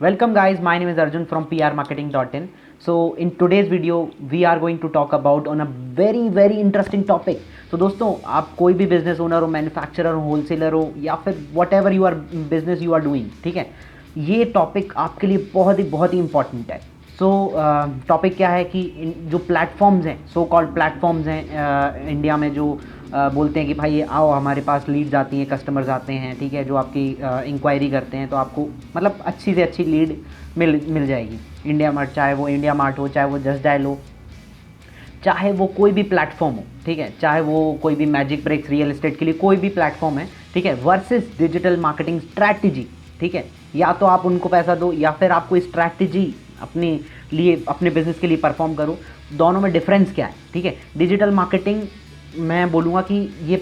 Welcome guys, my name is Arjun from prmarketing.in. So in today's video we are going to talk about on a very interesting topic. तो दोस्तों आप कोई भी business owner हो, manufacturer हो, wholesaler हो या फिर whatever you are business you are doing, ठीक है, ये टॉपिक आपके लिए बहुत ही इंपॉर्टेंट है। सो टॉपिक क्या है कि जो प्लेटफॉर्म्स हैं, सो कॉल्ड प्लेटफॉर्म्स हैं इंडिया में, जो बोलते हैं कि भाई आओ हमारे पास लीड्स आती हैं, कस्टमर्स आते हैं, ठीक है, जो आपकी इंक्वायरी करते हैं, तो आपको मतलब अच्छी से अच्छी लीड मिल जाएगी। इंडिया मार्ट, चाहे वो इंडिया मार्ट हो, चाहे वो जस्ट डायल हो, चाहे वो कोई भी प्लेटफॉर्म हो, ठीक है, चाहे वो कोई भी मैजिक ब्रेक्स रियल एस्टेट के लिए कोई भी प्लेटफॉर्म है, ठीक है, वर्सेस डिजिटल मार्केटिंग स्ट्रैटेजी, ठीक है। या तो आप उनको पैसा दो या फिर आप कोई स्ट्रैटेजी अपने लिए, अपने बिजनेस के लिए परफॉर्म करो। दोनों में डिफरेंस क्या है, ठीक है। डिजिटल मार्केटिंग मैं बोलूँगा कि ये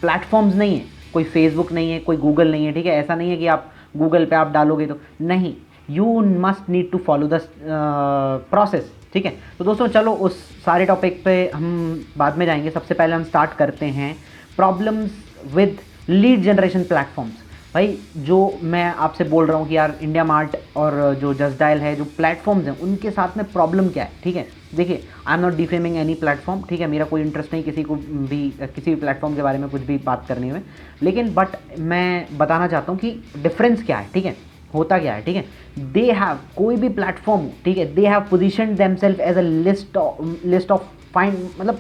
प्लेटफॉर्म्स नहीं है, कोई फेसबुक नहीं है, कोई गूगल नहीं है, ठीक है। ऐसा नहीं है कि आप गूगल पे आप डालोगे तो नहीं, you must need to follow the process, ठीक है। तो दोस्तों चलो उस सारे टॉपिक पे हम बाद में जाएंगे। सबसे पहले हम स्टार्ट करते हैं problems with lead generation platforms. भाई जो मैं आपसे बोल रहा हूँ कि यार इंडिया मार्ट और जो जस्ट डायल है, जो प्लेटफॉर्म्स हैं, उनके साथ में प्रॉब्लम क्या है, ठीक है। देखिए, I am not defaming any platform, ठीक है, मेरा कोई इंटरेस्ट नहीं किसी को भी किसी भी प्लेटफॉर्म के बारे में कुछ भी बात करने में, लेकिन बट मैं बताना चाहता हूँ कि डिफरेंस क्या है, ठीक है, होता क्या है, ठीक है। दे हैव, कोई भी प्लेटफॉर्म, ठीक है, they have positioned themselves as a list of find, मतलब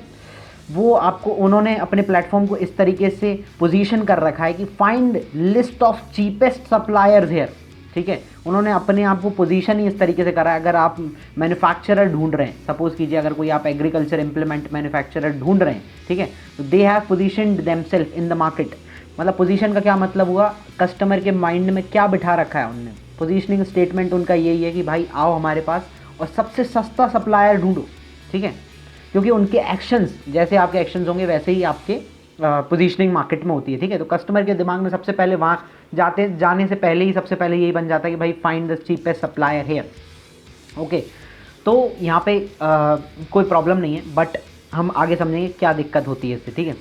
वो आपको, उन्होंने अपने प्लेटफॉर्म को इस तरीके से पोजीशन कर रखा है कि find list of cheapest suppliers here, ठीक है। उन्होंने अपने आप को पोजीशन ही इस तरीके से करा है। अगर आप मैन्युफैक्चरर ढूंढ रहे हैं, सपोज कीजिए अगर कोई आप एग्रीकल्चर इंप्लीमेंट मैन्युफैक्चरर ढूंढ रहे हैं, ठीक है, तो they have positioned themselves in the market. मतलब पोजीशन का क्या मतलब हुआ, कस्टमर के माइंड में क्या बिठा रखा है उनने। पोजीशनिंग स्टेटमेंट उनका यही है कि भाई आओ हमारे पास और सबसे सस्ता सप्लायर ढूंढो, ठीक है, क्योंकि उनके एक्शंस, जैसे आपके एक्शंस होंगे वैसे ही आपके पोजीशनिंग मार्केट में होती है, ठीक है। तो कस्टमर के दिमाग में सबसे पहले वहाँ जाने से पहले ही सबसे पहले यही बन जाता है कि भाई find the cheapest supplier here, okay. तो यहाँ पे कोई प्रॉब्लम नहीं है, बट हम आगे समझेंगे क्या दिक्कत होती है इससे, ठीक है।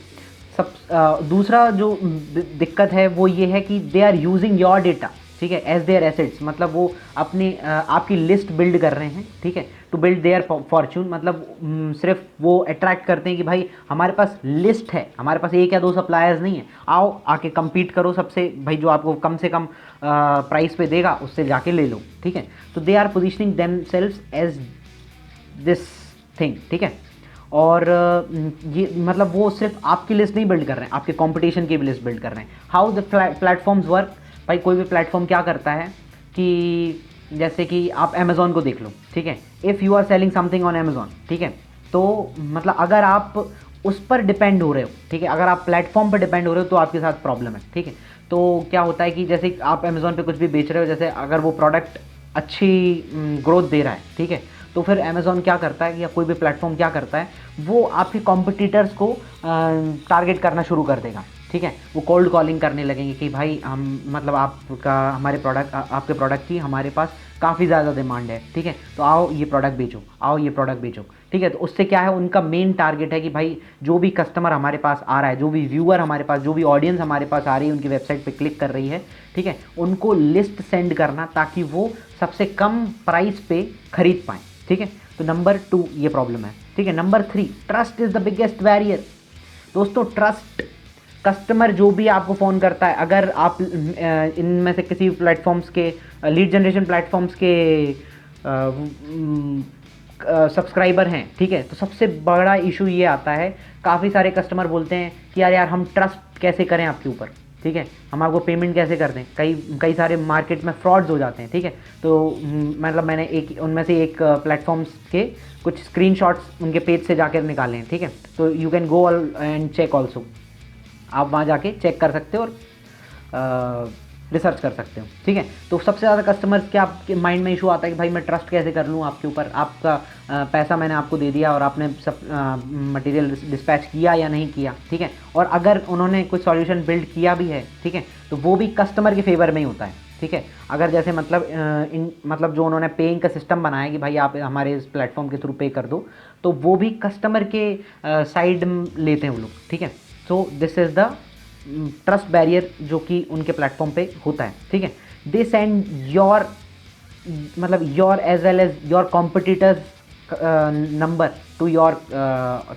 दूसरा जो दिक्कत है वो ये है कि they are using your data, ठीक है, एज देयर एसेट्स। मतलब वो अपनी आपकी लिस्ट बिल्ड कर रहे हैं, ठीक है, टू बिल्ड देयर फॉर्च्यून। मतलब सिर्फ वो अट्रैक्ट करते हैं कि भाई हमारे पास लिस्ट है, हमारे पास एक या दो सप्लायर्स नहीं है, आओ आके compete करो सबसे, भाई जो आपको कम से कम प्राइस पे देगा उससे जाके ले लो, ठीक है। तो they are positioning themselves as this thing, ठीक है। और ये मतलब वो सिर्फ आपकी लिस्ट नहीं बिल्ड कर रहे हैं, आपके कंपटीशन की भी लिस्ट बिल्ड कर रहे हैं। हाउ द प्लेटफॉर्म्स वर्क, भाई कोई भी प्लेटफॉर्म क्या करता है कि जैसे कि आप अमेज़ॉन को देख लो, ठीक है, if you are selling something on Amazon, ठीक है, तो मतलब अगर आप उस पर डिपेंड हो रहे हो, ठीक है, अगर आप प्लेटफॉर्म पर डिपेंड हो रहे हो तो आपके साथ प्रॉब्लम है, ठीक है। तो क्या होता है कि जैसे आप अमेज़ॉन पे कुछ भी बेच रहे हो, जैसे अगर वो प्रोडक्ट अच्छी ग्रोथ दे रहा है, ठीक है, तो फिर अमेज़ॉन क्या करता है या कोई भी प्लेटफॉर्म क्या करता है, वो आपके कॉम्पिटिटर्स को टारगेट करना शुरू कर देगा, ठीक है। वो कोल्ड कॉलिंग करने लगेंगे कि भाई हम मतलब आपका हमारे प्रोडक्ट आपके प्रोडक्ट की हमारे पास काफ़ी ज़्यादा डिमांड है, ठीक है, तो आओ ये प्रोडक्ट बेचो, आओ ये प्रोडक्ट बेचो, ठीक है। तो उससे क्या है, उनका मेन टारगेट है कि भाई जो भी कस्टमर हमारे पास आ रहा है, जो भी व्यूअर हमारे पास, जो भी ऑडियंस हमारे पास आ रही है, उनकी वेबसाइट पे क्लिक कर रही है, ठीक है, उनको लिस्ट सेंड करना ताकि वो सबसे कम प्राइस पे खरीद पाएँ, ठीक है। तो नंबर 2 ये प्रॉब्लम है, ठीक है। Number 3, trust is the biggest barrier. दोस्तों ट्रस्ट, कस्टमर जो भी आपको फ़ोन करता है, अगर आप इनमें से किसी प्लेटफॉर्म्स के लीड जनरेशन प्लेटफॉर्म्स के सब्सक्राइबर हैं, ठीक है, तो सबसे बड़ा इशू ये आता है, काफ़ी सारे कस्टमर बोलते हैं कि यार हम ट्रस्ट कैसे करें आपके ऊपर, ठीक है, हम आपको पेमेंट कैसे कर दें। कई सारे मार्केट में फ्रॉड्स हो जाते हैं, ठीक है। तो मतलब मैंने एक उनमें से एक प्लेटफॉर्म्स के कुछ स्क्रीनशॉट्स उनके पेज से जाकर निकाले हैं, ठीक है। तो you can go and check also, आप वहाँ जाके चेक कर सकते हो और रिसर्च कर सकते हो, ठीक है। तो सबसे ज़्यादा कस्टमर्स के आपके माइंड में इशू आता है कि भाई मैं ट्रस्ट कैसे कर लूँ आपके ऊपर, आपका पैसा मैंने आपको दे दिया और आपने सब मटेरियल डिस्पैच किया या नहीं किया, ठीक है। और अगर उन्होंने कुछ सॉल्यूशन बिल्ड किया भी है, ठीक है, तो वो भी कस्टमर के फेवर में ही होता है, ठीक है। अगर जैसे मतलब जो उन्होंने पेइंग का सिस्टम बनाया कि भाई आप हमारे इस प्लेटफॉर्म के थ्रू पे कर दो, तो वो भी कस्टमर के साइड लेते हैं वो लोग, ठीक है। So this is the trust barrier जो कि उनके प्लेटफॉर्म पे होता है, ठीक है। दे सेंड योर मतलब your as well as your competitors number to your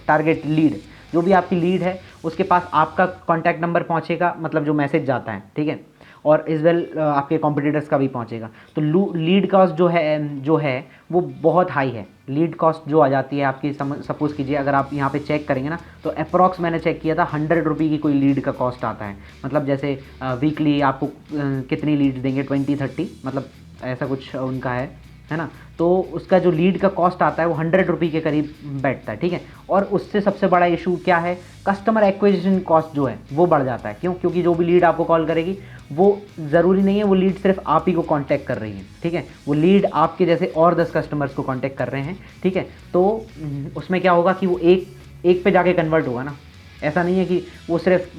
target lead, जो भी आपकी लीड है उसके पास आपका कॉन्टैक्ट नंबर पहुंचेगा, मतलब जो मैसेज जाता है, ठीक है, और इस वेल आपके कॉम्पिटिटर्स का भी पहुंचेगा। तो लीड कॉस्ट जो है वो बहुत हाई है। लीड कॉस्ट जो आ जाती है आपकी, सपोज़ कीजिए अगर आप यहाँ पे चेक करेंगे ना, तो अप्रॉक्स मैंने चेक किया था 100 रुपये की कोई लीड का कॉस्ट आता है। मतलब जैसे वीकली आपको कितनी लीड्स देंगे, 20-30, मतलब ऐसा कुछ उनका है ना। तो उसका जो लीड का कॉस्ट आता है वो 100 रुपये के करीब बैठता है, ठीक है। और उससे सबसे बड़ा इशू क्या है, कस्टमर एक्विजिशन कॉस्ट जो है वो बढ़ जाता है। क्यों? क्योंकि जो भी लीड आपको कॉल करेगी वो ज़रूरी नहीं है वो लीड सिर्फ आप ही को कांटेक्ट कर रही है, ठीक है, वो लीड आपके जैसे और 10 कस्टमर्स को कांटेक्ट कर रहे हैं, ठीक है। तो उसमें क्या होगा कि वो एक पे जाके कन्वर्ट होगा ना। ऐसा नहीं है कि वो सिर्फ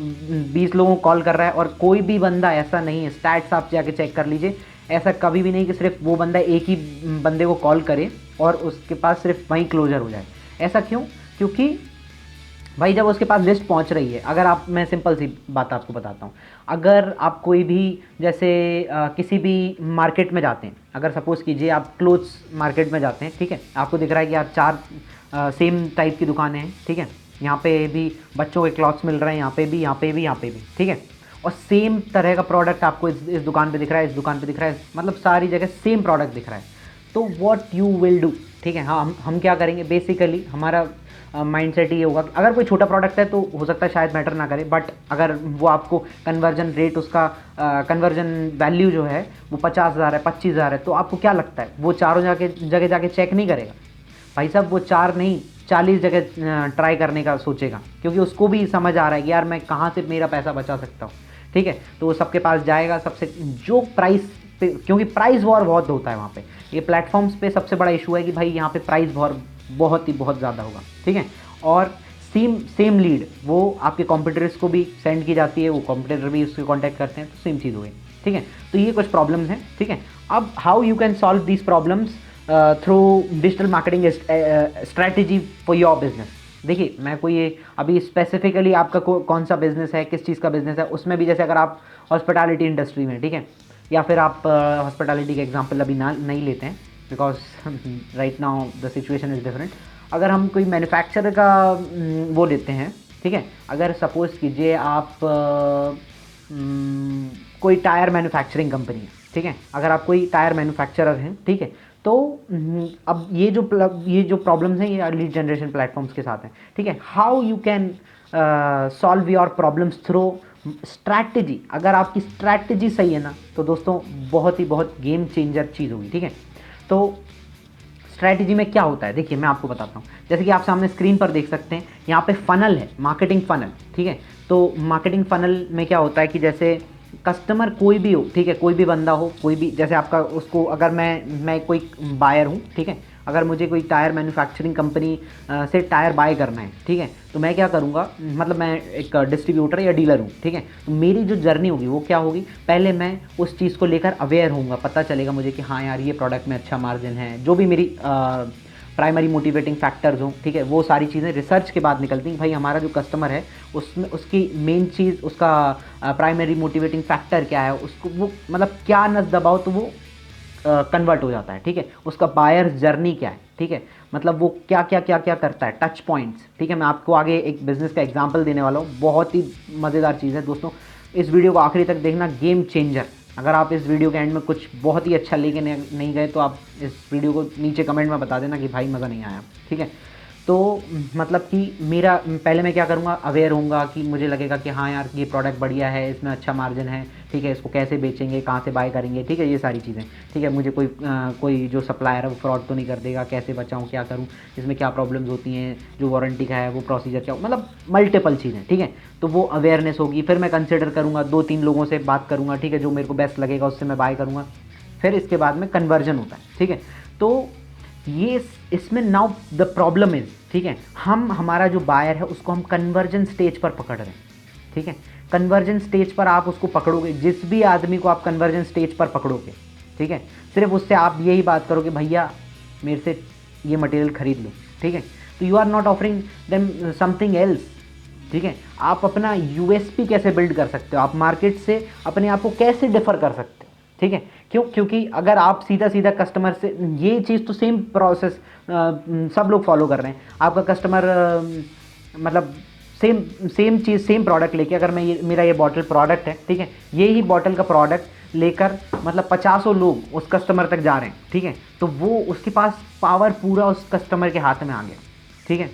20 लोगों को कॉल कर रहा है, और कोई भी बंदा ऐसा नहीं है, स्टैट्स आप जाके चेक कर लीजिए, ऐसा कभी भी नहीं कि सिर्फ वो बंदा एक ही बंदे को कॉल करे और उसके पास सिर्फ वहीं क्लोजर हो जाए। ऐसा क्यों? क्योंकि भाई जब उसके पास लिस्ट पहुंच रही है, अगर आप, मैं सिंपल सी बात आपको बताता हूँ, अगर आप कोई भी जैसे किसी भी मार्केट में जाते हैं, अगर सपोज़ कीजिए आप क्लोथ्स मार्केट में जाते हैं, ठीक है, आपको दिख रहा है कि यार 4 सेम टाइप की दुकानें हैं, ठीक है, यहाँ पे भी बच्चों के क्लॉथ्स मिल रहे हैं, यहाँ पे भी, यहाँ पे भी, यहाँ पे भी, ठीक है, और सेम तरह का प्रोडक्ट आपको इस दुकान पे दिख रहा है, इस दुकान पे दिख रहा है, मतलब सारी जगह सेम प्रोडक्ट दिख रहा है। तो व्हाट यू विल डू, ठीक है, हाँ, हम क्या करेंगे, बेसिकली हमारा माइंडसेट ये होगा कि अगर कोई छोटा प्रोडक्ट है तो हो सकता है शायद मैटर ना करे, बट अगर वो आपको कन्वर्जन रेट, उसका कन्वर्जन वैल्यू जो है वो 50,000 है, 25,000 है, तो आपको क्या लगता है वो चारों जगह जाके चेक नहीं करेगा? भाई साहब वो 4 नहीं 40 जगह ट्राई करने का सोचेगा, क्योंकि उसको भी समझ आ रहा है कि यार मैं कहाँ से मेरा पैसा बचा सकता हूँ, ठीक है। तो वो सबके पास जाएगा, सबसे जो प्राइस पे, क्योंकि प्राइस वॉर बहुत होता है वहाँ पे, ये प्लेटफॉर्म्स पे सबसे बड़ा इशू है कि भाई यहाँ पे प्राइस वॉर बहुत ज़्यादा होगा, ठीक है। और सेम लीड वो आपके कॉम्पिटिटर्स को भी सेंड की जाती है, वो कॉम्पिटिटर भी उससे कॉन्टैक्ट करते हैं, तो सेम चीज़ हो गई, ठीक है। तो ये कुछ प्रॉब्लम्स हैं, ठीक है। अब how you can solve these problems through digital marketing strategy for your business. देखिए, मैं कोई अभी स्पेसिफिकली आपका कौन सा बिजनेस है, किस चीज़ का बिजनेस है, उसमें भी जैसे अगर आप हॉस्पिटैलिटी इंडस्ट्री में, ठीक है, या फिर आप हॉस्पिटैलिटी के एग्जांपल अभी नहीं लेते हैं, because right now the situation is different. अगर हम कोई मैन्युफैक्चरर का वो लेते हैं, ठीक है, अगर सपोज़ कीजिए आप कोई टायर मैन्युफैक्चरिंग कंपनी है, ठीक है, अगर आप कोई टायर मैन्युफैक्चरर हैं, ठीक है, तो अब ये जो प्रॉब्लम्स हैं ये लीड जनरेशन प्लेटफॉर्म्स के साथ हैं, ठीक है। How you can solve your problems through strategy. अगर आपकी स्ट्रैटेजी सही है ना, तो दोस्तों बहुत गेम चेंजर चीज़ होगी, ठीक है। तो स्ट्रैटेजी में क्या होता है, देखिए मैं आपको बताता हूँ। जैसे कि आप सामने स्क्रीन पर देख सकते हैं, यहाँ पे फनल है, मार्केटिंग फनल, ठीक है। तो मार्केटिंग फनल में क्या होता है कि जैसे कस्टमर कोई भी हो, ठीक है, कोई भी बंदा हो, कोई भी, जैसे आपका उसको, अगर मैं कोई बायर हूँ, ठीक है, अगर मुझे कोई टायर मैन्युफैक्चरिंग कंपनी से टायर बाय करना है, ठीक है, तो मैं क्या करूँगा, मतलब मैं एक डिस्ट्रीब्यूटर या डीलर हूँ, ठीक है। तो मेरी जो जर्नी होगी वो क्या होगी, पहले मैं उस चीज़ को लेकर अवेयर होऊंगा, पता चलेगा मुझे कि हाँ यार ये प्रोडक्ट में अच्छा मार्जिन है, जो भी मेरी प्राइमरी मोटिवेटिंग फैक्टर्स हों, ठीक है, वो सारी चीज़ें रिसर्च के बाद निकलती हैं। भाई हमारा जो कस्टमर है उसमें उसकी मेन चीज़, उसका प्राइमरी मोटिवेटिंग फैक्टर क्या है, उसको वो मतलब क्या नस दबाओ तो वो कन्वर्ट हो जाता है, ठीक है। उसका बायर जर्नी क्या है, ठीक है, मतलब वो क्या करता है, टच पॉइंट्स, ठीक है। मैं आपको आगे एक बिजनेस का एग्जांपल देने वाला हूँ, बहुत ही मज़ेदार चीज़ है दोस्तों, इस वीडियो को आखिरी तक देखना, गेम चेंजर। अगर आप इस वीडियो के एंड में कुछ बहुत ही अच्छा लेके नहीं गए तो आप इस वीडियो को नीचे कमेंट में बता देना कि भाई मज़ा नहीं आया, ठीक है। तो मतलब कि मेरा पहले मैं क्या करूँगा, अवेयर होऊंगा कि मुझे लगेगा कि हाँ यार ये प्रोडक्ट बढ़िया है, इसमें अच्छा मार्जिन है, ठीक है, इसको कैसे बेचेंगे, कहाँ से बाय करेंगे, ठीक है, ये सारी चीज़ें, ठीक है। मुझे कोई जो सप्लायर है वो फ्रॉड तो नहीं कर देगा, कैसे बचाऊँ, क्या करूँ, इसमें क्या प्रॉब्लम्स होती हैं, जो वारंटी का है वो प्रोसीजर क्या, मतलब मल्टीपल चीज़ें, ठीक है। तो वो अवेयरनेस होगी, फिर मैं कंसिडर करूँगा, 2-3 लोगों से बात करूँगा, ठीक है, जो मेरे को बेस्ट लगेगा उससे मैं बाय करूँगा, फिर इसके बाद में कन्वर्जन होता है, ठीक है। तो ये इसमें नाउ द प्रॉब्लम इज, ठीक है, हमारा जो बायर है उसको हम कन्वर्जन स्टेज पर पकड़ रहे हैं, ठीक है। कन्वर्जन स्टेज पर आप उसको पकड़ोगे, जिस भी आदमी को आप कन्वर्जन स्टेज पर पकड़ोगे, ठीक है, सिर्फ उससे आप यही बात करोगे, भैया मेरे से ये मटेरियल खरीद लो, ठीक है। तो you are not offering them something else, ठीक है। आप अपना यूएसपी कैसे बिल्ड कर सकते हो, आप मार्केट से अपने आप को कैसे डिफर कर सकते हो, ठीक है। क्यों? क्योंकि अगर आप सीधा सीधा कस्टमर से, ये चीज़ तो सेम प्रोसेस सब लोग फॉलो कर रहे हैं। आपका कस्टमर मतलब सेम सेम चीज़, सेम प्रोडक्ट लेके, अगर मैं ये मेरा ये बॉटल प्रोडक्ट है, ठीक है, ये ही बॉटल का प्रोडक्ट लेकर मतलब 50 लोग उस कस्टमर तक जा रहे हैं, ठीक है, तो वो उसके पास पावर पूरा उस कस्टमर के हाथ में आ गया, ठीक है।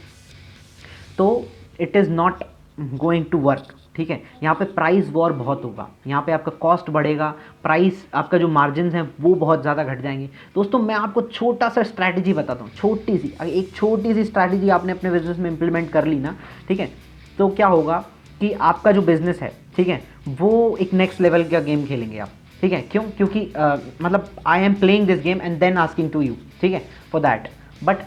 तो it is not going to work, ठीक है। यहाँ पे प्राइस वॉर बहुत होगा, यहाँ पे आपका कॉस्ट बढ़ेगा, प्राइस, आपका जो मार्जिन हैं वो बहुत ज़्यादा घट जाएंगे। दोस्तों मैं आपको छोटा सा स्ट्रैटेजी बताता हूँ, छोटी सी, एक छोटी सी स्ट्रैटेजी आपने अपने बिजनेस में इंप्लीमेंट कर ली ना, ठीक है, तो क्या होगा कि आपका जो बिजनेस है, ठीक है, वो एक नेक्स्ट लेवल का गेम खेलेंगे आप, ठीक है। क्यों? क्योंकि मतलब I am playing this game and then asking to you, ठीक है, फॉर दैट। बट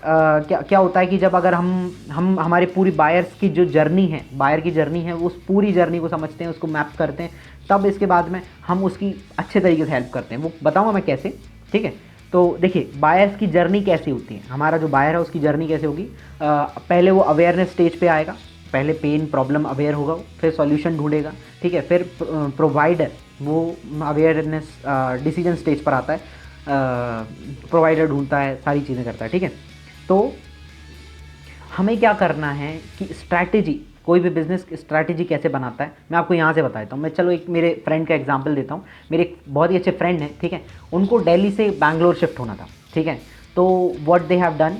क्या क्या होता है कि जब अगर हम हमारी पूरी बायर्स की जो जर्नी है, बायर की जर्नी है, उस पूरी जर्नी को समझते हैं, उसको मैप करते हैं, तब इसके बाद में हम उसकी अच्छे तरीके से हेल्प करते हैं। वो बताऊँगा मैं कैसे, ठीक है। तो देखिए बायर्स की जर्नी कैसी होती है, हमारा जो बायर है उसकी जर्नी कैसे होगी, पहले वो अवेयरनेस स्टेज पे आएगा, पहले पेन प्रॉब्लम अवेयर होगा, फिर सॉल्यूशन ढूंढेगा, ठीक है, फिर प्रोवाइडर वो अवेयरनेस डिसीजन स्टेज पर आता है, प्रोवाइडर ढूंढता है, सारी चीज़ें करता है, ठीक है। तो हमें क्या करना है कि स्ट्रैटेजी, कोई भी बिजनेस स्ट्रैटेजी कैसे बनाता है मैं आपको यहाँ से बता देता हूँ। मैं चलो एक मेरे फ्रेंड का एग्जांपल देता हूँ। मेरे एक बहुत ही अच्छे फ्रेंड हैं, ठीक है, उनको दिल्ली से बैंगलोर शिफ्ट होना था, ठीक है। तो व्हाट दे हैव डन,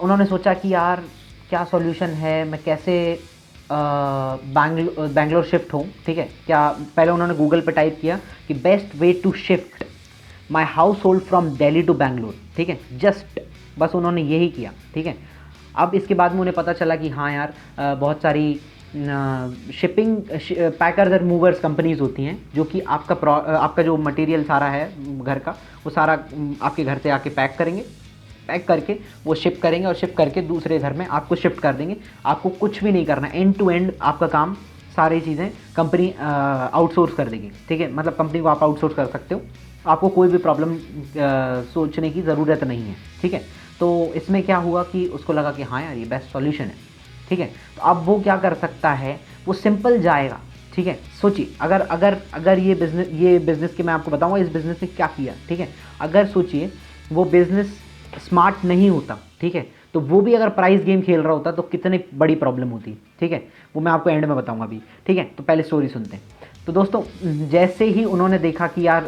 उन्होंने सोचा कि यार क्या सॉल्यूशन है, मैं कैसे बैंगलोर शिफ्ट हूँ, ठीक है। क्या पहले उन्होंने गूगल पे टाइप किया कि best way to shift my household from Delhi to Bangalore, ठीक है, जस्ट बस उन्होंने यही किया, ठीक है। अब इसके बाद में उन्हें पता चला कि हाँ यार बहुत सारी शिपिंग पैकर्स और मूवर्स कंपनीज़ होती हैं जो कि आपका जो मटेरियल सारा है घर का, वो सारा आपके घर से आके पैक करेंगे, पैक करके वो शिप करेंगे और शिप करके दूसरे घर में आपको शिफ्ट कर देंगे। आपको कुछ भी नहीं करना, एंड टू एंड आपका काम, सारी चीज़ें कंपनी आउटसोर्स कर देगी, ठीक है। मतलब कंपनी को आप आउटसोर्स कर सकते हो, आपको कोई भी प्रॉब्लम सोचने की ज़रूरत नहीं है, ठीक है। तो इसमें क्या हुआ कि उसको लगा कि हाँ यार ये बेस्ट सॉल्यूशन है, ठीक है। तो अब वो क्या कर सकता है, वो सिंपल जाएगा, ठीक है। सोचिए अगर अगर अगर ये बिज़नेस के मैं आपको बताऊंगा इस बिज़नेस ने क्या किया, ठीक है। अगर सोचिए वो बिज़नेस स्मार्ट नहीं होता, ठीक है, तो वो भी अगर प्राइस गेम खेल रहा होता तो कितनी बड़ी प्रॉब्लम होती, ठीक है। वो मैं आपको एंड में बताऊंगा अभी, ठीक है। तो पहले स्टोरी सुनते हैं। तो दोस्तों जैसे ही उन्होंने देखा कि यार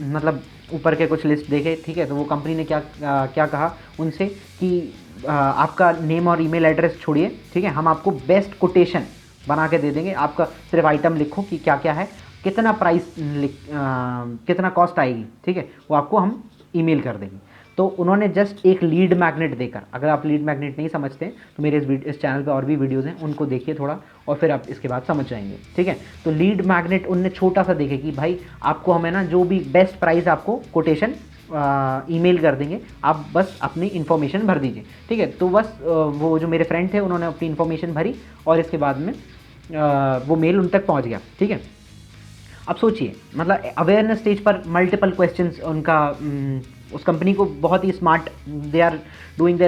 मतलब ऊपर के कुछ लिस्ट देखे, ठीक है, तो वो कंपनी ने क्या कहा उनसे कि आपका नेम और ईमेल एड्रेस छोड़िए, ठीक है, हम आपको बेस्ट कोटेशन बना के दे देंगे, आपका सिर्फ आइटम लिखो कि क्या क्या है, कितना प्राइस कितना कॉस्ट आएगी, ठीक है, वो आपको हम ईमेल कर देंगे। तो उन्होंने जस्ट एक लीड मैग्नेट देकर, अगर आप लीड मैग्नेट नहीं समझते तो मेरे इस चैनल पे और भी वीडियोज़ हैं, उनको देखिए थोड़ा, और फिर आप इसके बाद समझ जाएंगे, ठीक है। तो लीड मैग्नेट उनने छोटा सा देखे कि भाई आपको हमें ना जो भी बेस्ट प्राइस आपको कोटेशन ईमेल कर देंगे, आप बस अपनी इन्फॉर्मेशन भर दीजिए, ठीक है। तो बस वो जो मेरे फ्रेंड थे उन्होंने अपनी इन्फॉर्मेशन भरी और इसके बाद में वो मेल उन तक पहुँच गया, ठीक है। अब सोचिए मतलब अवेयरनेस स्टेज पर मल्टीपल क्वेश्चंस उनका उस कंपनी को बहुत ही smart, they are doing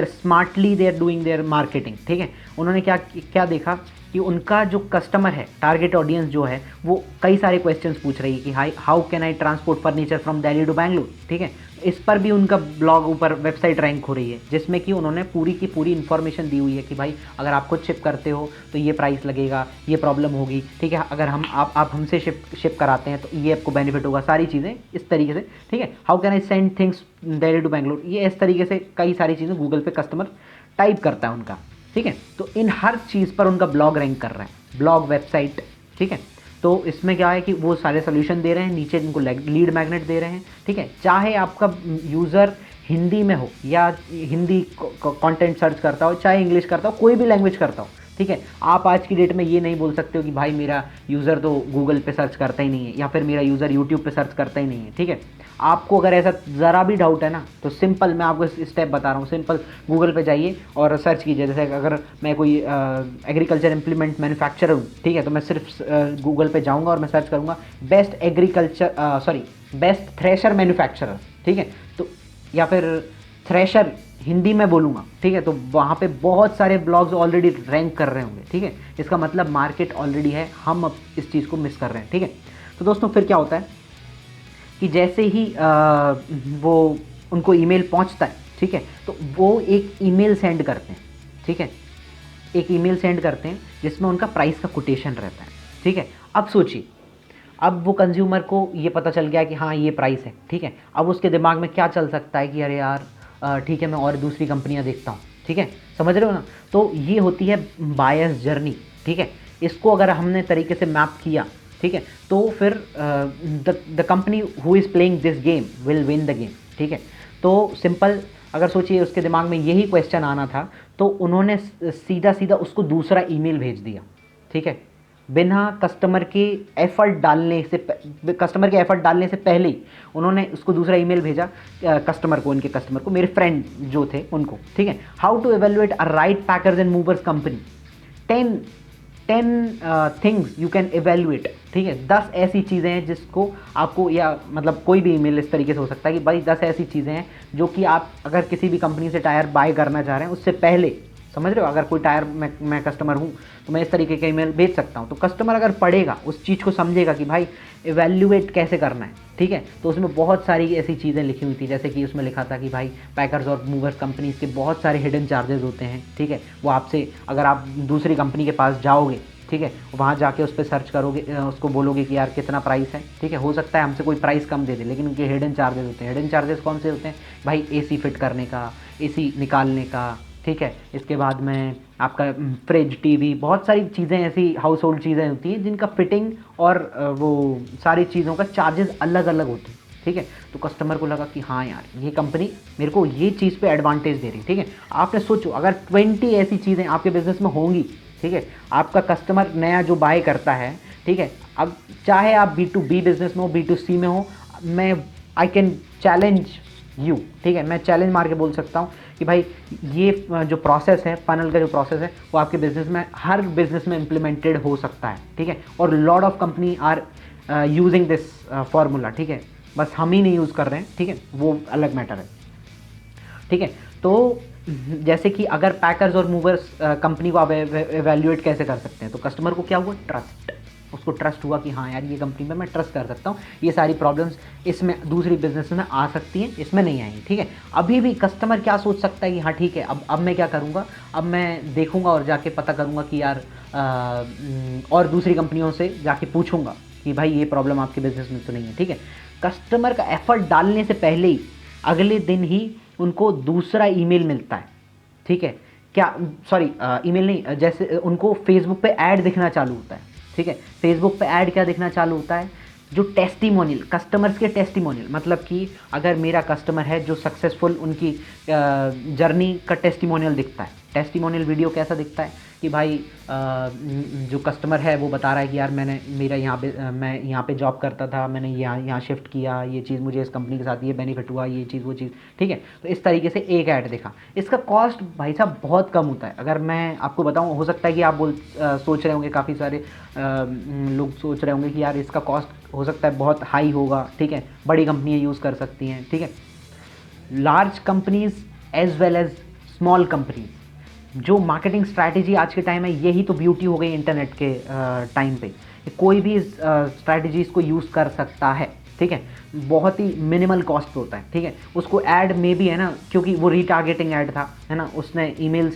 their marketing, ठीक है। उन्होंने क्या क्या देखा कि उनका जो कस्टमर है, टारगेट ऑडियंस जो है, वो कई सारे क्वेश्चंस पूछ रही है कि how can I transport furniture from Delhi to Bangalore, ठीक है। इस पर भी उनका ब्लॉग ऊपर वेबसाइट रैंक हो रही है, जिसमें कि उन्होंने पूरी की पूरी इन्फॉर्मेशन दी हुई है कि भाई अगर आप खुद शिप करते हो तो ये प्राइस लगेगा, ये प्रॉब्लम होगी, ठीक है, अगर आप हमसे शिप कराते हैं तो ये आपको बेनिफिट होगा, सारी चीज़ें इस तरीके से, ठीक है। How can I send things Delhi to Bangalore, ये इस तरीके से कई सारी चीज़ें गूगल पे कस्टमर टाइप करता है उनका, ठीक है। तो इन हर चीज़ पर उनका ब्लॉग रैंक कर रहा है, ब्लॉग, वेबसाइट, ठीक है। तो इसमें क्या है कि वो सारे सोल्यूशन दे रहे हैं, नीचे इनको लीड मैग्नेट दे रहे हैं, ठीक है। चाहे आपका यूज़र हिंदी में हो या हिंदी कंटेंट सर्च करता हो, चाहे इंग्लिश करता हो, कोई भी लैंग्वेज करता हो, ठीक है। आप आज की डेट में ये नहीं बोल सकते हो कि भाई मेरा यूज़र तो गूगल पे सर्च करता ही नहीं है या फिर मेरा यूज़र यूट्यूब पे सर्च करता ही नहीं है, ठीक है। आपको अगर ऐसा ज़रा भी डाउट है ना, तो सिंपल मैं आपको स्टेप बता रहा हूँ, सिंपल गूगल पे जाइए और सर्च कीजिए। जैसे अगर मैं कोई एग्रीकल्चर इम्प्लीमेंट मैन्युफैक्चरर हूँ, ठीक है, तो मैं सिर्फ गूगल पे जाऊँगा और मैं सर्च करूँगा बेस्ट थ्रेशर मैन्युफैक्चरर, ठीक है, तो या फिर थ्रेशर हिंदी में बोलूँगा, ठीक है, तो वहाँ पे बहुत सारे ब्लॉग्स ऑलरेडी रैंक कर रहे होंगे, ठीक है। इसका मतलब मार्केट ऑलरेडी है, हम अब इस चीज़ को मिस कर रहे हैं, ठीक है। तो दोस्तों फिर क्या होता है कि जैसे ही वो उनको ईमेल पहुंचता है, ठीक है, तो वो एक ईमेल सेंड करते हैं, ठीक है, एक ईमेल सेंड करते हैं जिसमें उनका प्राइस का कोटेशन रहता है, ठीक है। अब सोचिए, अब वो कंज्यूमर को ये पता चल गया कि हाँ ये प्राइस है, ठीक है। अब उसके दिमाग में क्या चल सकता है कि अरे यार ठीक है, मैं और दूसरी कंपनियां देखता हूँ, ठीक है, समझ रहे हो ना। तो ये होती है बायर्स जर्नी, ठीक है। इसको अगर हमने तरीके से मैप किया, ठीक है, तो फिर the company who is playing this game will win the game, ठीक है। तो सिंपल अगर सोचिए उसके दिमाग में यही क्वेश्चन आना था, तो उन्होंने सीधा सीधा उसको दूसरा ईमेल भेज दिया, ठीक है, बिना कस्टमर के एफर्ट डालने से पहले ही उन्होंने उसको दूसरा ईमेल भेजा कस्टमर को, उनके कस्टमर को, मेरे फ्रेंड जो थे उनको, ठीक है। How to evaluate a right packers and movers company, 10 things you can evaluate, ठीक है। 10 ऐसी चीज़ें हैं जिसको आपको, या मतलब कोई भी ईमेल इस तरीके से हो सकता है कि भाई 10 ऐसी चीज़ें हैं जो कि आप अगर किसी भी कंपनी से टायर बाय करना चाह रहे हैं उससे पहले, समझ रहे हो, अगर कोई टायर मैं कस्टमर हूँ तो मैं इस तरीके का ईमेल भेज सकता हूँ। तो कस्टमर अगर पढ़ेगा, उस चीज़ को समझेगा कि भाई इवैल्यूएट कैसे करना है, ठीक है, तो उसमें बहुत सारी ऐसी चीज़ें लिखी हुई थी, जैसे कि उसमें लिखा था कि भाई पैकर्स और मूवर्स कंपनीज़ के बहुत सारे हिडन चार्जेस होते हैं, ठीक है। वो आपसे, अगर आप दूसरी कंपनी के पास जाओगे, ठीक है, वहाँ जाके उस पर सर्च करोगे, उसको बोलोगे कि यार कितना प्राइस है, ठीक है, हो सकता है हमसे कोई प्राइस कम दे दे, लेकिन उनके हिडन चार्जेस होते हैं। हिडन चार्जेस कौन से होते हैं भाई? एसी फिट करने का, एसी निकालने का, ठीक है, इसके बाद में आपका फ्रिज, टीवी, बहुत सारी चीज़ें ऐसी हाउस होल्ड चीज़ें होती हैं जिनका फिटिंग और वो सारी चीज़ों का चार्जेस अलग अलग होते हैं, ठीक है। तो कस्टमर को लगा कि हाँ यार ये कंपनी मेरे को ये चीज़ पे एडवांटेज दे रही, ठीक है। आपने सोचो अगर 20 ऐसी चीज़ें आपके बिजनेस में होंगी, ठीक है, आपका कस्टमर नया जो बाय करता है, ठीक है, अब चाहे आप B2B बिजनेस में हो, B2C में हो, आई कैन चैलेंज यू, ठीक है, मैं चैलेंज मार के बोल सकता हूँ कि भाई ये जो प्रोसेस है, फनल का जो प्रोसेस है, वो आपके बिजनेस में, हर बिजनेस में इम्प्लीमेंटेड हो सकता है, ठीक है। और lot of company are using this formula, ठीक है, बस हम ही नहीं यूज़ कर रहे हैं, ठीक है, वो अलग मैटर है, ठीक है। तो जैसे कि अगर पैकर्स और मूवर्स कंपनी को आप एवेल्यूएट कैसे कर सकते हैं, तो कस्टमर को क्या हुआ? ट्रस्ट, उसको ट्रस्ट हुआ कि हाँ यार ये कंपनी पे मैं ट्रस्ट कर सकता हूँ, ये सारी प्रॉब्लम्स इसमें दूसरी बिजनेस में आ सकती हैं, इसमें नहीं आएंगी, ठीक है। अभी भी कस्टमर क्या सोच सकता है कि हाँ ठीक है, अब मैं क्या करूँगा, अब मैं देखूँगा और जाके पता करूँगा कि यार और दूसरी कंपनियों से जाके पूछूँगा कि भाई ये प्रॉब्लम आपके बिजनेस में तो नहीं है, ठीक है। कस्टमर का एफर्ट डालने से पहले ही अगले दिन ही उनको दूसरा ईमेल मिलता है, ठीक है, क्या, सॉरी ईमेल नहीं, जैसे उनको फेसबुक पे ऐड दिखना चालू होता है, ठीक है। फेसबुक पे ऐड क्या दिखना चालू होता है? जो टेस्टिमोनियल, कस्टमर्स के टेस्टिमोनियल, मतलब कि अगर मेरा कस्टमर है जो सक्सेसफुल, उनकी जर्नी का टेस्टिमोनियल दिखता है। टेस्टिमोनियल वीडियो कैसा दिखता है कि भाई जो कस्टमर है वो बता रहा है कि यार मेरा यहाँ पे, मैं यहाँ पे जॉब करता था, मैंने यहाँ शिफ्ट किया, ये चीज़ मुझे इस कंपनी के साथ ये बेनिफिट हुआ, ये चीज़ वो चीज़, ठीक है। तो इस तरीके से एक ऐड देखा, इसका कॉस्ट भाई साहब बहुत कम होता है। अगर मैं आपको बताऊँ, हो सकता है कि आप सोच रहे होंगे, काफ़ी सारे लोग सोच रहे होंगे कि यार इसका कॉस्ट हो सकता है बहुत हाई होगा, ठीक है, बड़ी कंपनियाँ यूज़ कर सकती हैं, ठीक है। Large companies as well as small companies, जो मार्केटिंग स्ट्रैटेजी आज के टाइम में, यही तो ब्यूटी हो गई इंटरनेट के टाइम पे, कोई भी स्ट्रैटेजीज को यूज़ कर सकता है, ठीक है, बहुत ही मिनिमल कॉस्ट पे होता है, ठीक है। उसको ऐड में भी है ना, क्योंकि वो रीटारगेटिंग ऐड था, है ना, उसने ईमेल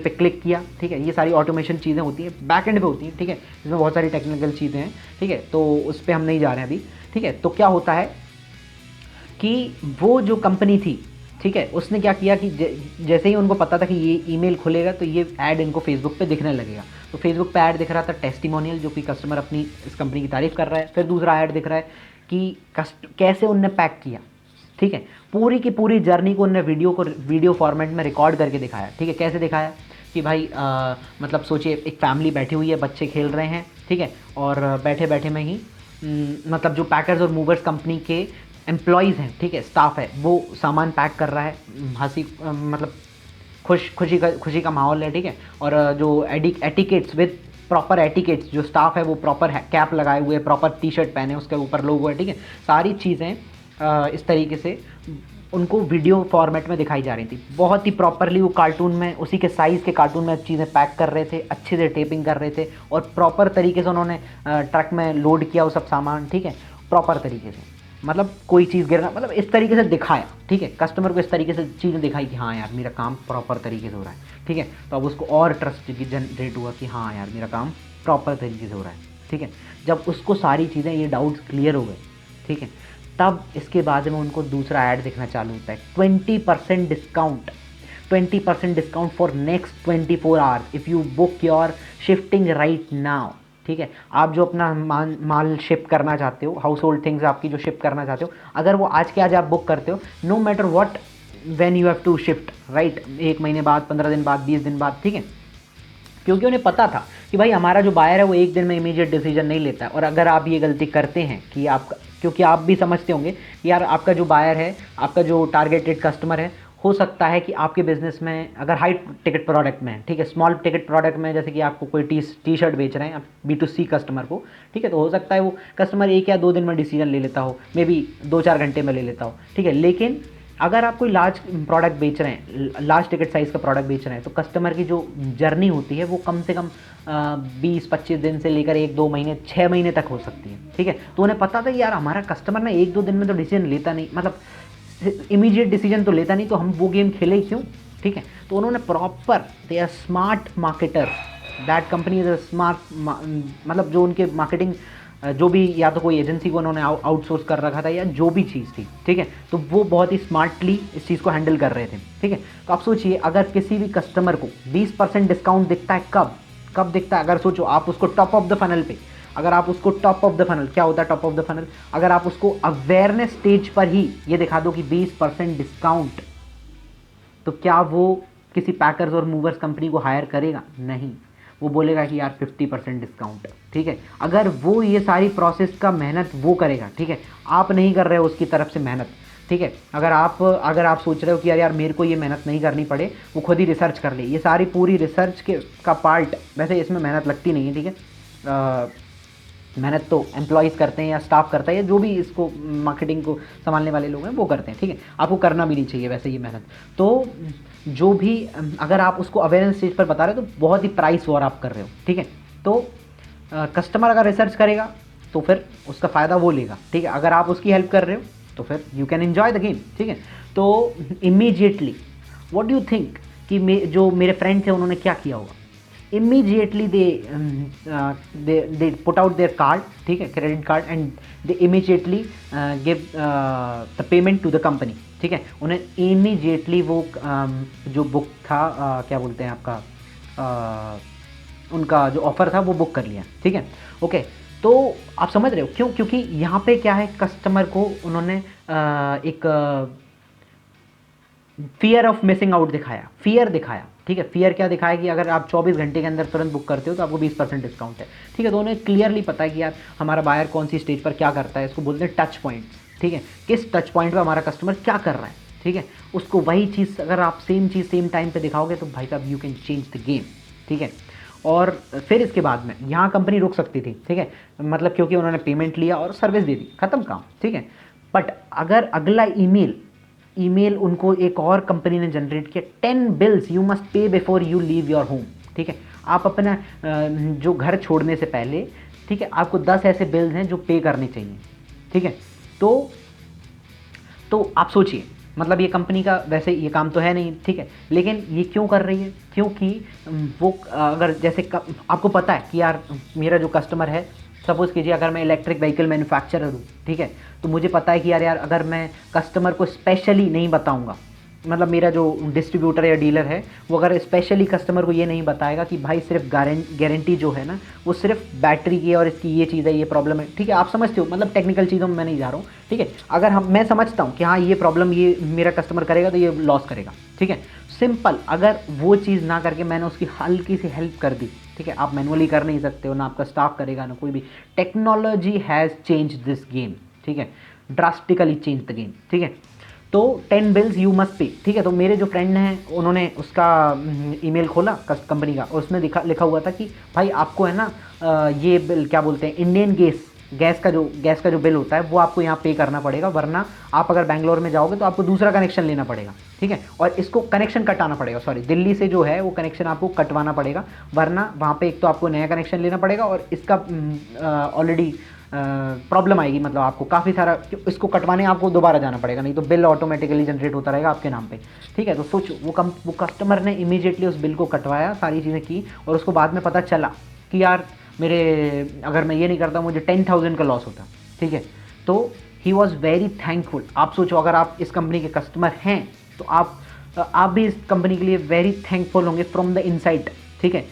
पे क्लिक किया, ठीक है, ये सारी ऑटोमेशन चीज़ें होती हैं, बैक एंड पे होती हैं, ठीक है, इसमें बहुत सारी टेक्निकल चीज़ें हैं, ठीक है, तो उस पर हम नहीं जा रहे हैं अभी, ठीक है। तो क्या होता है कि वो जो कंपनी थी, ठीक है, उसने क्या किया कि जैसे ही उनको पता था कि ये ईमेल खुलेगा तो ये ऐड इनको फेसबुक पे दिखने लगेगा, तो फेसबुक पे ऐड दिख रहा था टेस्टिमोनियल, जो कि कस्टमर अपनी इस कंपनी की तारीफ़ कर रहा है। फिर दूसरा ऐड दिख रहा है कि कैसे उनने पैक किया, ठीक है, पूरी की पूरी जर्नी को उनने वीडियो फॉर्मेट में रिकॉर्ड करके दिखाया, ठीक है। कैसे दिखाया कि भाई मतलब सोचिए एक फैमिली बैठी हुई है, बच्चे खेल रहे हैं, ठीक है, और बैठे बैठे में ही मतलब जो पैकर्स और मूवर्स कंपनी के एम्प्लॉयज़ हैं, ठीक है, स्टाफ है, वो सामान पैक कर रहा है, हंसी मतलब खुशी का माहौल है, ठीक है। और जो एटिकेट्स विद प्रॉपर एटिकेट्स, जो स्टाफ है वो प्रॉपर कैप लगाए हुए, प्रॉपर टी शर्ट पहने, उसके ऊपर लोगो है, ठीक है, सारी चीज़ें इस तरीके से उनको वीडियो फॉर्मेट में दिखाई जा रही थी, बहुत ही प्रॉपरली। वो कार्टून में, उसी के साइज़ के कार्टून में चीज़ें पैक कर रहे थे, अच्छे से टेपिंग कर रहे थे, और प्रॉपर तरीके से उन्होंने ट्रक में लोड किया वो सब सामान, ठीक है, प्रॉपर तरीके से। मतलब कोई चीज़ गिरना, मतलब इस तरीके से दिखाया, ठीक है, कस्टमर को इस तरीके से चीज़ें दिखाई कि हाँ यार मेरा काम प्रॉपर तरीके से हो रहा है, ठीक है, तो अब उसको और ट्रस्ट जनरेट हुआ कि हाँ यार मेरा काम प्रॉपर तरीके से हो रहा है, ठीक है। जब उसको सारी चीज़ें, ये डाउट्स क्लियर हो गए, ठीक है, तब इसके बाद में उनको दूसरा ऐड दिखना चालू होता है, 20% discount, 20% discount for next 24 hours if you book your shifting right now, ठीक है। आप जो अपना माल शिप करना चाहते हो, हाउस होल्ड थिंग्स आपकी जो शिप करना चाहते हो, अगर वो आज के आज आप बुक करते हो, no matter what when you have to shift, right, 1 महीने बाद, 15 दिन बाद, 20 दिन बाद, ठीक है, क्योंकि उन्हें पता था कि भाई हमारा जो बायर है वो एक दिन में इमीडिएट डिसीजन नहीं लेता है। और अगर आप ये गलती करते हैं कि आप, क्योंकि आप भी समझते होंगे कि यार आपका जो बायर है, आपका जो टारगेटेड कस्टमर है, हो सकता है कि आपके बिजनेस में अगर हाई टिकट प्रोडक्ट में है, ठीक है, स्मॉल टिकट प्रोडक्ट में जैसे कि आपको कोई टी शर्ट बेच रहे हैं आप B2C कस्टमर को, ठीक है, तो हो सकता है वो कस्टमर 1 या 2 दिन में डिसीजन ले लेता हो, मे बी 2-4 घंटे में ले लेता हो, ठीक है। लेकिन अगर आप कोई लार्ज प्रोडक्ट बेच रहे हैं, लार्ज टिकट साइज़ का प्रोडक्ट बेच रहे हैं, तो कस्टमर की जो जर्नी होती है वो कम से कम 20-25 दिन से लेकर 1-2 महीने, 6 महीने तक हो सकती है, ठीक है। तो उन्हें पता था कि यार हमारा कस्टमर ना 1-2 दिन में तो डिसीजन लेता नहीं, मतलब इमीडिएट डिसीजन तो लेता नहीं, तो हम वो गेम खेले ही क्यों, ठीक है। तो उन्होंने proper, they are smart marketer, that company is a smart, मतलब जो उनके मार्केटिंग, जो भी, या तो कोई एजेंसी को उन्होंने आउटसोर्स कर रखा था या जो भी चीज़ थी, ठीक है, तो वो बहुत ही स्मार्टली इस चीज़ को हैंडल कर रहे थे, ठीक है। तो आप सोचिए, अगर किसी भी कस्टमर को 20% डिस्काउंट दिखता है, कब दिखता है, अगर सोचो आप उसको टॉप ऑफ द फनल पे, अगर आप उसको टॉप ऑफ द फनल, क्या होता है टॉप ऑफ द फनल, अगर आप उसको अवेयरनेस स्टेज पर ही ये दिखा दो कि 20% डिस्काउंट, तो क्या वो किसी पैकर्स और मूवर्स कंपनी को हायर करेगा? नहीं, वो बोलेगा कि यार 50% डिस्काउंट, ठीक है। अगर वो ये सारी प्रोसेस का मेहनत वो करेगा, ठीक है, आप नहीं कर रहे हो उसकी तरफ से मेहनत, ठीक है। अगर आप सोच रहे हो कि यार मेरे को ये मेहनत नहीं करनी पड़े, वो खुद ही रिसर्च कर ले, ये सारी पूरी रिसर्च का पार्ट, वैसे इसमें मेहनत लगती नहीं है, ठीक है, मेहनत तो एम्प्लॉयज़ करते हैं या स्टाफ करता है या जो भी इसको मार्केटिंग को संभालने वाले लोग हैं वो करते हैं, ठीक है। आपको करना भी नहीं चाहिए वैसे ये मेहनत। तो जो भी, अगर आप उसको अवेयरनेस स्टेज पर बता रहे हो तो बहुत ही प्राइस वॉर आप कर रहे हो, ठीक है। तो कस्टमर अगर रिसर्च करेगा तो फिर उसका फ़ायदा वो लेगा, ठीक है। अगर आप उसकी हेल्प कर रहे हो तो फिर you can enjoy the game, ठीक है। तो immediately what do you think कि जो मेरे फ्रेंड थे उन्होंने क्या किया होगा? immediately they put out their card, ठीक है, credit card, and they immediately give the payment to the company, ठीक है। उन्हें immediately वो जो बुक था, क्या बोलते हैं आपका, उनका जो ऑफ़र था वो बुक कर लिया, ठीक है, ओके। तो आप समझ रहे हो क्यों? क्योंकि यहाँ पे क्या है, कस्टमर को उन्होंने एक फियर ऑफ मिसिंग आउट दिखाया, फियर दिखाया, ठीक है। फियर क्या दिखाया कि अगर आप 24 घंटे के अंदर तुरंत बुक करते हो तो आपको 20% डिस्काउंट है, ठीक है। तो उन्हें क्लियरली पता है कि यार हमारा बायर कौन सी स्टेज पर क्या करता है, इसको बोलते हैं टच पॉइंट, ठीक है। किस टच पॉइंट पर हमारा कस्टमर क्या कर रहा है, ठीक है, उसको वही चीज़ अगर आप सेम चीज़ सेम टाइम पे दिखाओगे तो भाई साहब you can change the game, ठीक है। और फिर इसके बाद में यहाँ कंपनी रुक सकती थी, ठीक है, मतलब क्योंकि उन्होंने पेमेंट लिया और सर्विस दे दी, ख़त्म काम, ठीक है। बट अगर अगला ईमेल उनको एक और कंपनी ने जनरेट किया, 10 bills you must pay before you leave your home, ठीक है। आप अपना जो घर छोड़ने से पहले, ठीक है, आपको 10 ऐसे बिल्स हैं जो पे करने चाहिए, ठीक है। तो आप सोचिए, मतलब ये कंपनी का वैसे ये काम तो है नहीं, ठीक है, लेकिन ये क्यों कर रही है? क्योंकि वो अगर जैसे आपको पता है कि यार मेरा जो कस्टमर है, सपोज़ कीजिए अगर मैं इलेक्ट्रिक व्हीकल मैन्युफैक्चरर हूँ, ठीक है, तो मुझे पता है कि यार अगर मैं कस्टमर को स्पेशली नहीं बताऊँगा, मतलब मेरा जो डिस्ट्रीब्यूटर या डीलर है वो अगर स्पेशली कस्टमर को ये नहीं बताएगा कि भाई सिर्फ गारंटी जो है ना वो सिर्फ बैटरी की है और इसकी ये चीज़ है, ये प्रॉब्लम है, ठीक है, आप समझते हो, मतलब टेक्निकल चीज़ों में मैं नहीं जा रहा हूँ, ठीक है। अगर मैं समझता हूँ कि हाँ ये प्रॉब्लम ये मेरा कस्टमर करेगा तो ये लॉस करेगा, ठीक है, सिंपल। अगर वो चीज़ ना करके मैंने उसकी हल्की सी हेल्प कर दी, ठीक है, आप मैनुअली कर नहीं सकते हो, ना आपका स्टाफ करेगा ना कोई भी, technology has change this game, ठीक है, ड्रास्टिकली चेंज द गेम, ठीक है। तो 10 बिल्स यू मस्ट पे, ठीक है। तो मेरे जो फ्रेंड हैं उन्होंने उसका ईमेल खोला कंपनी का, और उसमें लिखा हुआ था कि भाई आपको है ना ये बिल, क्या बोलते हैं, इंडियन गैस का जो बिल होता है वो आपको यहाँ पे करना पड़ेगा, वरना आप अगर बैंगलोर में जाओगे तो आपको दूसरा कनेक्शन लेना पड़ेगा, ठीक है, और इसको कनेक्शन कटाना पड़ेगा, सॉरी, दिल्ली से जो है वो कनेक्शन आपको कटवाना पड़ेगा, वरना वहाँ पे एक तो आपको नया कनेक्शन लेना पड़ेगा और इसका ऑलरेडी प्रॉब्लम आएगी, मतलब आपको काफ़ी सारा इसको कटवाने आपको दोबारा जाना पड़ेगा, नहीं तो बिल ऑटोमेटिकली जनरेट होता रहेगा आपके नाम पे, ठीक है। तो सोचो वो कस्टमर ने इमीडिएटली उस बिल को कटवाया, सारी चीज़ें की, और उसको बाद में पता चला कि यार मेरे अगर मैं ये नहीं करता मुझे 10,000 का लॉस होता, ठीक है। तो ही वॉज़ वेरी थैंकफुल। आप सोचो अगर आप इस कंपनी के कस्टमर हैं तो आप भी इस कंपनी के लिए वेरी थैंकफुल होंगे फ्रॉम द इनसाइड, ठीक है।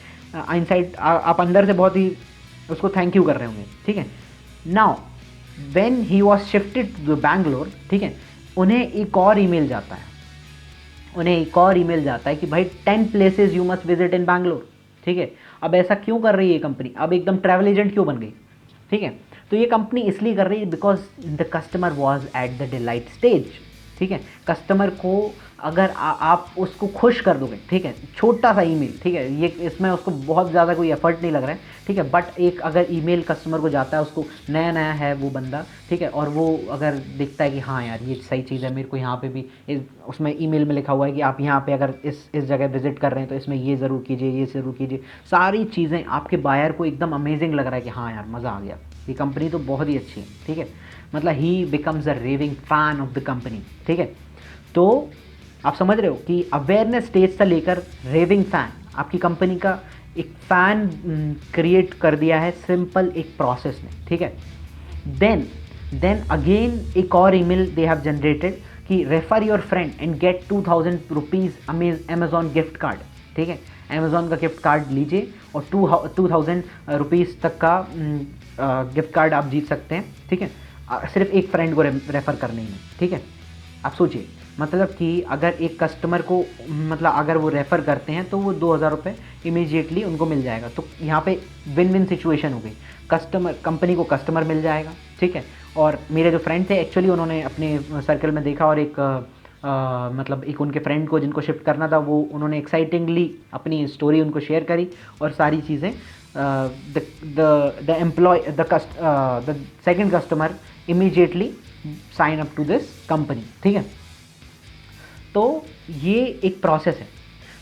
इनसाइड आप अंदर से बहुत ही उसको थैंक यू कर रहे होंगे, ठीक है। Now when he was shifted to Bangalore, ठीक है, उन्हें एक और ईमेल जाता है कि भाई 10 places you must visit in Bangalore, ठीक है। अब ऐसा क्यों कर रही है ये कंपनी, अब एकदम ट्रैवल एजेंट क्यों बन गई, ठीक है। तो ये कंपनी इसलिए कर रही है because the customer was at the delight stage, ठीक है। कस्टमर को अगर आप उसको खुश कर दोगे, ठीक है, छोटा सा ईमेल, ठीक है, ये इसमें उसको बहुत ज़्यादा कोई एफर्ट नहीं लग रहा है, ठीक है, बट एक अगर ईमेल कस्टमर को जाता है, उसको नया नया है वो बंदा, ठीक है, और वो अगर देखता है कि हाँ यार ये सही चीज़ है, मेरे को यहाँ पे भी उसमें ईमेल में लिखा हुआ है कि आप यहाँ पे अगर इस जगह विजिट कर रहे हैं तो इसमें ये ज़रूर कीजिए, ये ज़रूर कीजिए, सारी चीज़ें आपके बायर को एकदम अमेजिंग लग रहा है कि हाँ यार मज़ा आ गया, ये कंपनी तो बहुत ही अच्छी है, ठीक है। मतलब ही becomes a raving fan of the company, ठीक है। तो आप समझ रहे हो कि अवेयरनेस स्टेज से लेकर रेविंग फैन, आपकी कंपनी का एक फ़ैन क्रिएट कर दिया है सिंपल एक प्रोसेस में, ठीक है। देन अगेन एक और ईमेल दे हैव जनरेटेड कि refer your friend and get 2,000 rupees Amazon gift card, ठीक है। अमेजॉन का गिफ्ट कार्ड लीजिए और 2,000 रुपीज़ तक का गिफ्ट कार्ड आप जीत सकते हैं, ठीक है, सिर्फ एक फ्रेंड को रेफ़र करने में, ठीक है। आप सोचिए मतलब कि अगर एक कस्टमर को मतलब अगर वो रेफ़र करते हैं तो वो 2,000 रुपये इमीडिएटली उनको मिल जाएगा। तो यहाँ पे विन विन सिचुएशन हो गई, कंपनी को कस्टमर मिल जाएगा, ठीक है। और मेरे जो फ्रेंड थे एक्चुअली उन्होंने अपने सर्कल में देखा और एक मतलब एक उनके फ्रेंड को जिनको शिफ्ट करना था वो उन्होंने एक्साइटिंगली अपनी स्टोरी उनको शेयर करी और सारी चीज़ें the second customer immediately sign up to this company, ठीक है। तो ये एक प्रोसेस है।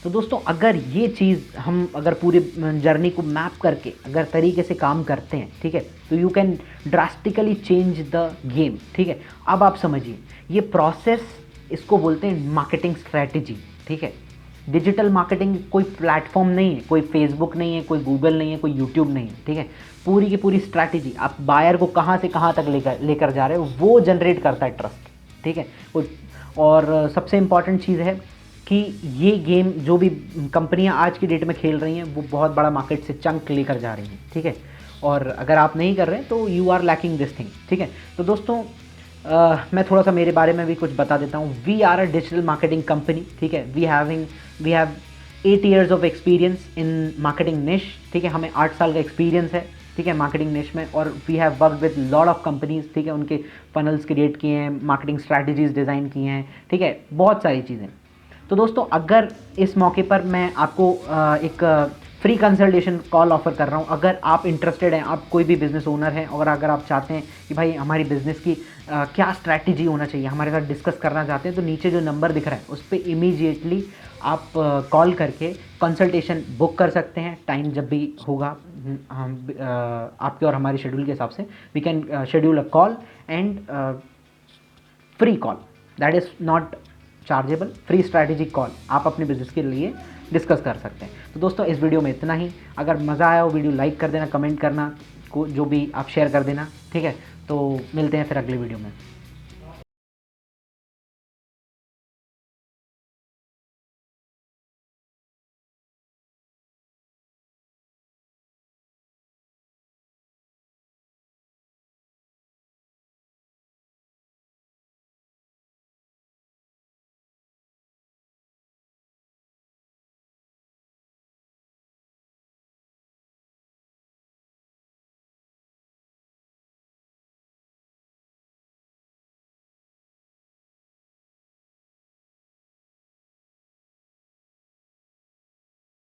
तो दोस्तों अगर ये चीज़ हम अगर पूरी जर्नी को मैप करके अगर तरीके से काम करते हैं, ठीक है, तो you can drastically change the game, ठीक है। अब आप समझिए ये प्रोसेस, इसको बोलते हैं मार्केटिंग स्ट्रैटेजी, ठीक है। डिजिटल मार्केटिंग कोई प्लेटफॉर्म नहीं है, कोई फेसबुक नहीं है, कोई गूगल नहीं है, कोई यूट्यूब नहीं है, ठीक है। पूरी की पूरी स्ट्रैटेजी आप बायर को कहाँ से कहाँ तक लेकर जा रहे हो वो जनरेट करता है ट्रस्ट, ठीक है। और सबसे इम्पॉर्टेंट चीज़ है कि ये गेम जो भी कंपनियां आज की डेट में खेल रही हैं वो बहुत बड़ा मार्केट से चंक लेकर जा रही हैं, ठीक है। और अगर आप नहीं कर रहे तो you are lacking this thing, ठीक है। तो दोस्तों मैं थोड़ा सा मेरे बारे में भी कुछ बता देता हूँ। We are a digital marketing company, ठीक है। We have 8 years of experience in marketing niche, ठीक है। हमें 8 साल का एक्सपीरियंस है, ठीक है, मार्केटिंग निश में। और we have work with lot of companies, ठीक है, उनके फनल्स क्रिएट किए हैं, मार्केटिंग स्ट्रैटेजीज डिज़ाइन किए हैं, ठीक है, बहुत सारी चीज़ें। तो दोस्तों अगर इस मौके पर मैं आपको एक फ्री कंसल्टेशन कॉल ऑफर कर रहा हूँ, अगर आप इंटरेस्टेड हैं, आप कोई भी बिज़नेस ओनर हैं और अगर आप चाहते हैं कि भाई हमारी बिज़नेस की क्या स्ट्रैटेजी होना चाहिए, हमारे साथ डिस्कस करना चाहते हैं, तो नीचे जो नंबर दिख रहा है उस पर इमीडिएटली आप कॉल करके कंसल्टेशन बुक कर सकते हैं। टाइम जब भी होगा हम आपके और हमारे शेड्यूल के हिसाब से we can schedule a call and free call, that is not chargeable, free strategic call आप अपने बिजनेस के लिए डिस्कस कर सकते हैं। तो दोस्तों इस वीडियो में इतना ही। अगर मज़ा आया हो वीडियो लाइक कर देना, कमेंट करना, को जो भी आप शेयर कर देना, ठीक है। तो मिलते हैं फिर अगली वीडियो में।